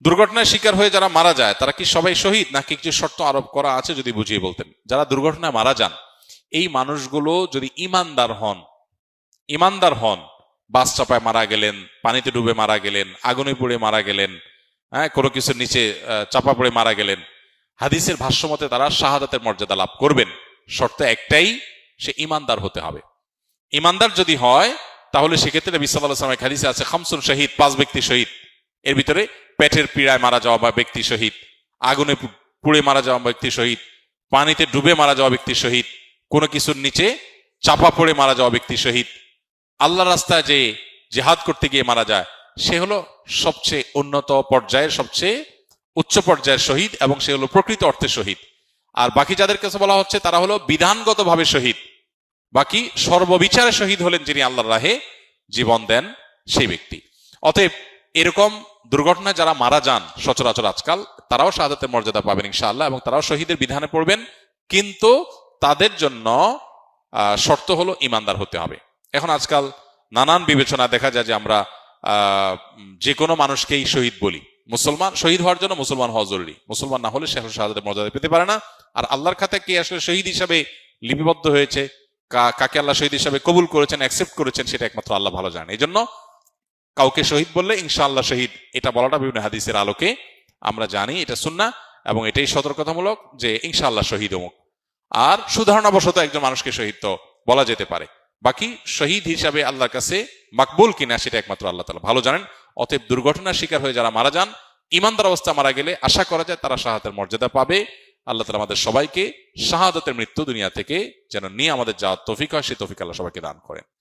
দুর্ঘটনার শিকার হয়ে যারা মারা যায় তারা কি সবাই শহীদ, নাকি কিছু শর্ত আরোপ করা আছে যদি বুঝিয়ে বলতেন। যারা দুর্ঘটনায় মারা যান এই মানুষগুলো যদি ইমানদার হন, বাস চাপায় মারা গেলেন, পানিতে ডুবে মারা গেলেন, আগুনে পুড়ে মারা গেলেন, হ্যাঁ, কোনো কিছুর নিচে চাপা পড়ে মারা গেলেন, হাদিসের ভাষ্যমতে তারা শাহাদাতের মর্যাদা লাভ করবেন। শর্ত একটাই, সে ইমানদার হতে হবে। ইমানদার যদি হয় তাহলে সেক্ষেত্রে নবী সাল্লাল্লাহু আলাইহি ওয়াসাল্লামের হাদিসে আছে খামসুন শহীদ, 5 ব্যক্তি শহীদ। এর ভিতরে পেটের পীড়ায় মারা যাওয়া বা ব্যক্তি শহীদ, আগুনে পুড়ে মারা যাওয়া ব্যক্তি শহীদ, পানিতে ডুবে মারা যাওয়া ব্যক্তি শহীদ, কোনো কিছুর নিচে চাপা পড়ে মারা যাওয়া ব্যক্তি শহীদ, আল্লাহর রাস্তায় যে জিহাদ করতে গিয়ে মারা যায়, সে হলো সবচেয়ে উন্নত পর্যায়ের, সবচেয়ে উচ্চ পর্যায়ের শহীদ, এবং সে হলো প্রকৃত অর্থে শহীদ। আর বাকি যাদের কাছে বলা হচ্ছে তারা হলো বিধানগতভাবে শহীদ। বাকি সর্ববিচারে শহীদ হলেন যিনি আল্লাহর রাহে জীবন দেন, সেই ব্যক্তি। অতএব এরকম দুর্ঘটনায় যারা মারা যান সচরাচর আজকাল, তারাও শাহাদাতের মর্যাদা পাবেন ইনশাআল্লাহ, এবং তারাও শহীদের বিধানে পড়বেন। কিন্তু তাদের জন্য শর্ত হলো ইমানদার হতে হবে। এখন আজকাল নানান বিবেচনা দেখা যায় যে আমরা যে কোনো মানুষকেই শহীদ বলি। মুসলমান শহীদ হওয়ার জন্য মুসলমান হওয়া জরুরি, মুসলমান না হলে সে শাহাদাতের মর্যাদা পেতে পারে না। আর আল্লাহর খাতায় কে আসলে শহীদ হিসাবে লিপিবদ্ধ হয়েছে, কাকে আল্লাহ শহীদ হিসাবে কবুল করেছেন, অ্যাকসেপ্ট করেছেন, সেটা একমাত্র আল্লাহ ভালো জানেন। এই জন্য কাউকে শহীদ বললে ইনশাআল্লাহ শহীদ, এটা বলাটা বিভিন্ন হাদিসের আলোকে আমরা জানি এটা সুন্নাহ, এবং এটাই সতর্কতামূলক যে ইনশাআল্লাহ শহীদ অমুক। আর সুধারণাবশত একজন মানুষকে শহীদ তো বলা যেতে পারে, বাকি শহীদ হিসাবে আল্লাহর কাছে মাকবুল কিনা সেটা একমাত্র আল্লাহ তাআলা ভালো জানেন। অতএব দুর্ঘটনার শিকার হয়ে যারা মারা যান, ইমানদার অবস্থা মারা গেলে আশা করা যায় তারা শাহাদাতের মর্যাদা পাবে। আল্লাহ তাআলা আমাদের সবাইকে শাহাদাতের মৃত্যু দুনিয়া থেকে যেন নিয়ে আমাদের যাওয়ার তৌফিক হয়, সেই তৌফিক আল্লাহ সবাইকে দান করেন।